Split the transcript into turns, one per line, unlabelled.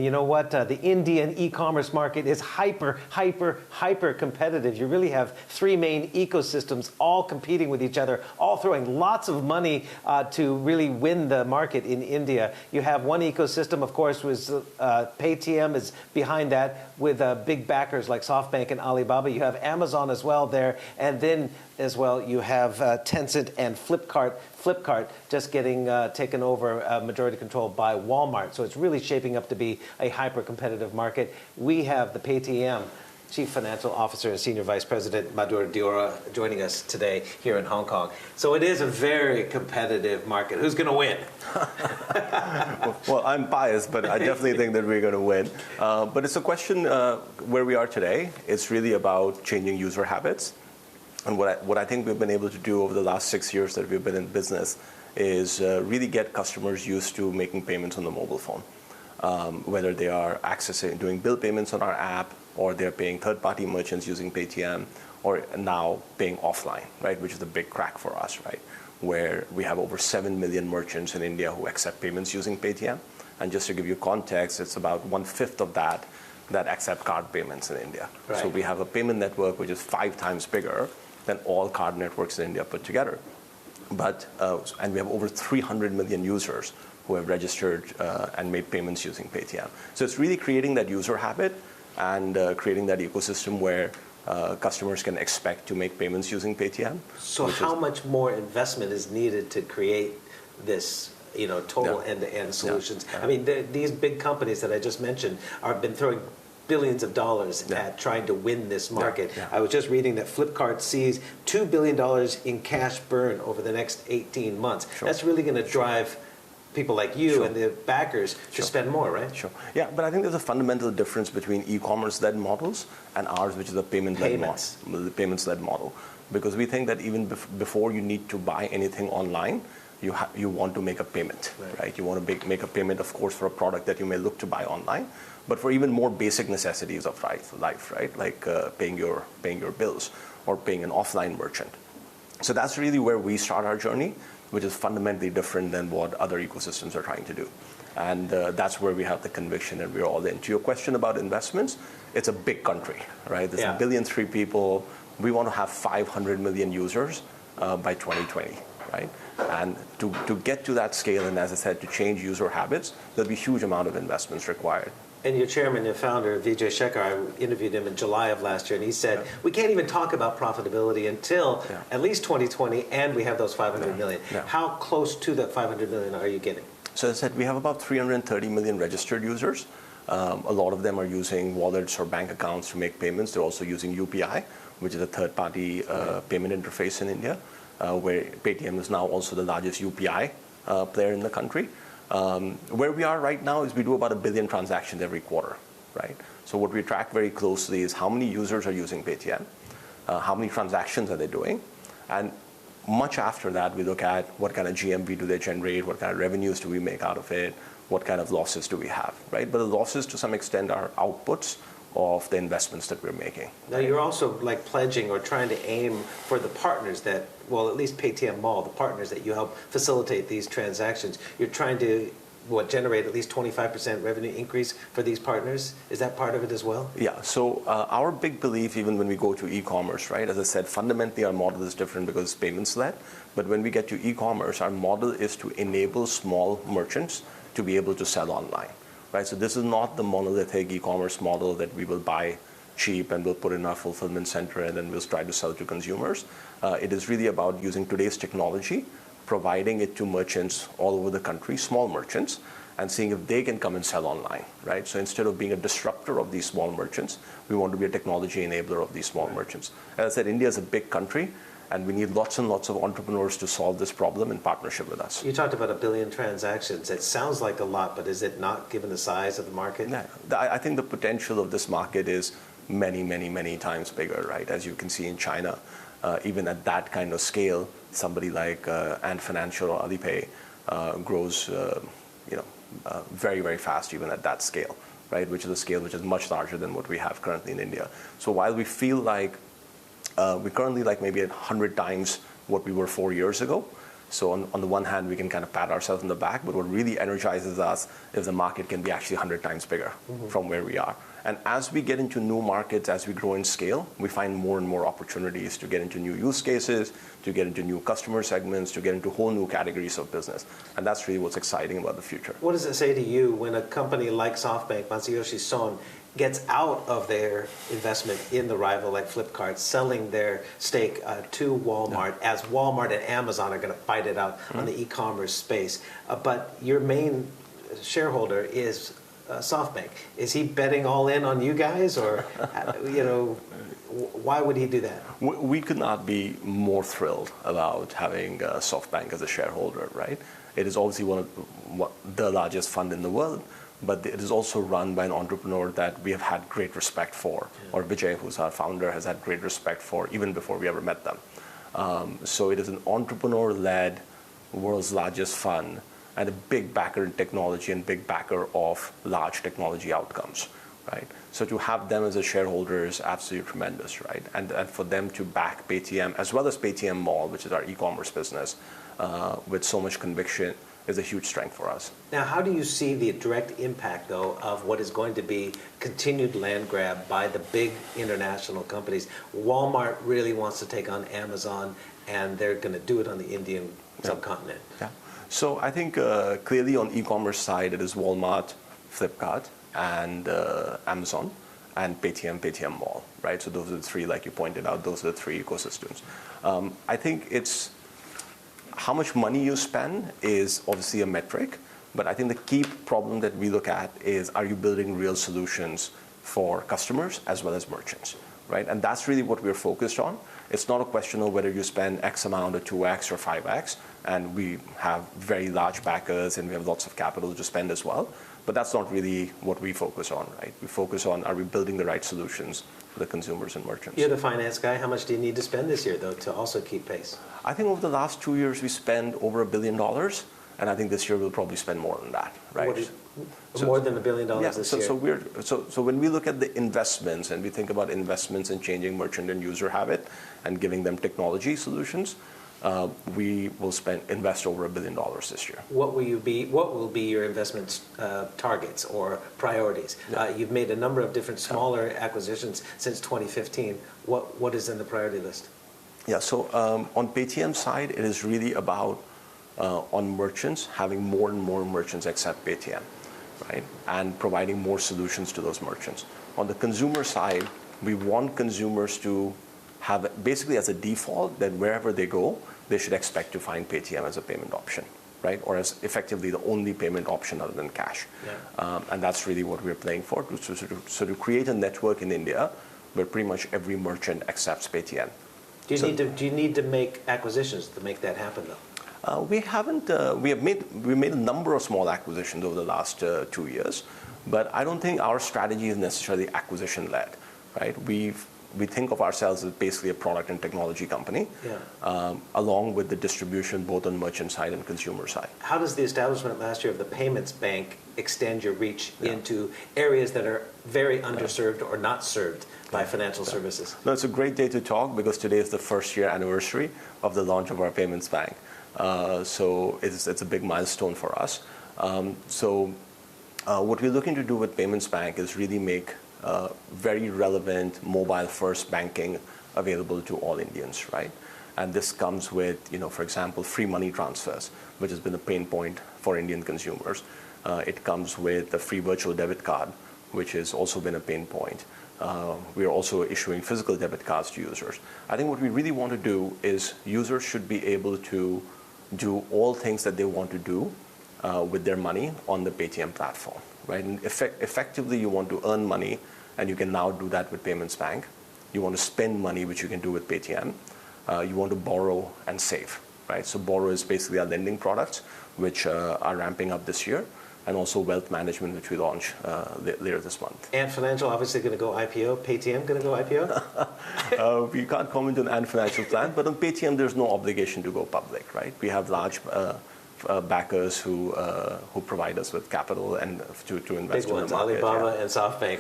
You know what? The Indian e-commerce market is hyper competitive. You really have three main ecosystems all competing with each other, all throwing lots of money to really win the market in India. You have one ecosystem, of course, was Paytm is behind that with big backers like SoftBank and Alibaba. You have Amazon as well there. And then as well, you have Tencent and Flipkart just getting taken over majority control by Walmart. So it's really shaping up to be a hyper-competitive market. We have the Paytm Chief Financial Officer and Senior Vice President Madhur Deora joining us today here in Hong Kong. So it is a very competitive market. Who's going to win?
Well, I'm biased, but I definitely think that we're going to win. But it's a question where we are today. It's really about changing user habits. And what I think we've been able to do over the last 6 years that we've been in business is really get customers used to making payments on the mobile phone. Whether they are doing bill payments on our app, or they're paying third-party merchants using Paytm, or now paying offline, right, which is a big crack for us, right, where we have over 7 million merchants in India who accept payments using Paytm. And just to give you context, it's about 1/5 of that accept card payments in India. Right. So we have a payment network which is 5 times bigger than all card networks in India put together. And we have over 300 million users who have registered and made payments using Paytm. So it's really creating that user habit and creating that ecosystem where customers can expect to make payments using Paytm.
So how much more investment is needed to create this total end-to-end solutions? Yeah. I mean, these big companies that I just mentioned have been throwing billions of dollars at trying to win this market. Yeah. I was just reading that Flipkart sees $2 billion in cash burn over the next 18 months. Sure. That's really going to drive people like you and the backers to spend more, right?
Sure. Yeah, but I think there's a fundamental difference between e-commerce-led models and ours, which is a payment-led model, the payments-led model. Because we think that even before you need to buy anything online, you want to make a payment, right? You want to make a payment, of course, for a product that you may look to buy online, but for even more basic necessities of life, right? Like paying your bills or paying an offline merchant. So that's really where we start our journey, which is fundamentally different than what other ecosystems are trying to do. And that's where we have the conviction that we're all in. To your question about investments, it's a big country, right? There's 1.3 billion people. We want to have 500 million users by 2020, right? And to get to that scale, and as I said, to change user habits, there'll be a huge amount of investments required.
And your chairman and founder, Vijay Shekhar, I interviewed him in July of last year, and he said, we can't even talk about profitability until at least 2020, and we have those 500 million. How close to that 500 million are you getting?
So as I said, we have about 330 million registered users. A lot of them are using wallets or bank accounts to make payments. They're also using UPI, which is a third-party payment interface in India, where Paytm is now also the largest UPI player in the country. Where we are right now is we do about 1 billion transactions every quarter, right? So what we track very closely is how many users are using Paytm, how many transactions are they doing, and much after that we look at what kind of GMV do they generate, what kind of revenues do we make out of it, what kind of losses do we have, right? But the losses to some extent are outputs of the investments that we're making.
Now you're also like pledging or trying to aim for the partners that, well, at least Paytm Mall, the partners that you help facilitate these transactions. You're trying to, generate at least 25% revenue increase for these partners? Is that part of it as well?
Yeah, so our big belief, even when we go to e-commerce, right, as I said, fundamentally our model is different because it's payments-led. But when we get to e-commerce, our model is to enable small merchants to be able to sell online. Right, so this is not the monolithic e-commerce model that we will buy cheap and we'll put in our fulfillment center and then we'll try to sell to consumers. It is really about using today's technology, providing it to merchants all over the country, small merchants, and seeing if they can come and sell online, right? So instead of being a disruptor of these small merchants, we want to be a technology enabler of these small merchants. As I said, India is a big country, and we need lots and lots of entrepreneurs to solve this problem in partnership with us.
You talked about 1 billion transactions. It sounds like a lot, but is it not given the size of the market?
Yeah, I think the potential of this market is many, many, many times bigger, right? As you can see in China, even at that kind of scale, somebody like Ant Financial or Alipay grows very, very fast even at that scale, right? Which is a scale which is much larger than what we have currently in India. So while we feel like we're currently like maybe 100 times what we were 4 years ago, So on the one hand, we can kind of pat ourselves on the back, but what really energizes us is the market can be actually 100 times bigger from where we are. And as we get into new markets, as we grow in scale, we find more and more opportunities to get into new use cases, to get into new customer segments, to get into whole new categories of business. And that's really what's exciting about the future.
What does it say to you when a company like SoftBank, Masayoshi Son, gets out of their investment in the rival like Flipkart, selling their stake to Walmart, as Walmart and Amazon are going to fight it out on the e-commerce space? But your main shareholder is SoftBank. Is he betting all in on you guys, or why would he do that?
We could not be more thrilled about having SoftBank as a shareholder, right? It is obviously one of the largest fund in the world, but it is also run by an entrepreneur that we have had great respect for, or Vijay, who's our founder, has had great respect for even before we ever met them. So it is an entrepreneur-led, world's largest fund, and a big backer in technology and big backer of large technology outcomes, right? So to have them as a shareholder is absolutely tremendous, right? And for them to back Paytm, as well as Paytm Mall, which is our e-commerce business, with so much conviction, is a huge strength for us.
Now, how do you see the direct impact, though, of what is going to be continued land grab by the big international companies? Walmart really wants to take on Amazon, and they're going to do it on the Indian subcontinent.
Yeah. So I think clearly on e-commerce side, it is Walmart, Flipkart, and Amazon, and Paytm Mall, right? So those are the three, like you pointed out, those are the three ecosystems. I think it's how much money you spend is obviously a metric, but I think the key problem that we look at is, are you building real solutions for customers as well as merchants, right? And that's really what we're focused on. It's not a question of whether you spend X amount or 2X or 5X, and we have very large backers and we have lots of capital to spend as well. But that's not really what we focus on, right? We focus on, are we building the right solutions for the consumers and merchants?
You're the finance guy. How much do you need to spend this year, though, to also keep pace?
I think over the last 2 years, we spent over $1 billion, and I think this year we'll probably spend more than that, right?
More than $1 billion this year.
So when we look at the investments and we think about investments in changing merchant and user habit and giving them technology solutions, we will invest over $1 billion this year.
What will be your investment targets or priorities? Yeah. You've made a number of different smaller acquisitions since 2015. What is in the priority list?
Yeah, so on Paytm side, it is really about on merchants, having more and more merchants accept Paytm, right? And providing more solutions to those merchants. On the consumer side, we want consumers to have basically as a default that wherever they go, they should expect to find Paytm as a payment option, right? Or as effectively the only payment option other than cash. Yeah. And that's really what we're playing for. So to create a network in India where pretty much every merchant accepts Paytm.
Do you need to make acquisitions to make that happen, though?
We haven't. We made a number of small acquisitions over the last 2 years, but I don't think our strategy is necessarily acquisition-led, right? We think of ourselves as basically a product and technology company, along with the distribution both on merchant side and consumer side.
How does the establishment last year of the payments bank extend your reach into areas that are very underserved or not served by financial services?
No, it's a great day to talk because today is the first year anniversary of the launch of our payments bank. So it's a big milestone for us. What we're looking to do with Payments Bank is really make very relevant mobile-first banking available to all Indians, right? And this comes with, for example, free money transfers, which has been a pain point for Indian consumers. It comes with a free virtual debit card, which has also been a pain point. We are also issuing physical debit cards to users. I think what we really want to do is users should be able to do all things that they want to do with their money on the Paytm platform, right? And effectively, you want to earn money, and you can now do that with Payments Bank. You want to spend money, which you can do with Paytm. You want to borrow and save, right? So borrow is basically our lending products, which are ramping up this year, and also wealth management, which we launch later this month.
Ant Financial obviously going to go IPO. Paytm going to go IPO?
We can't comment on Ant Financial plan, but on Paytm, there's no obligation to go public, right? We have large backers who provide us with capital and to invest in the market.
Alibaba and SoftBank.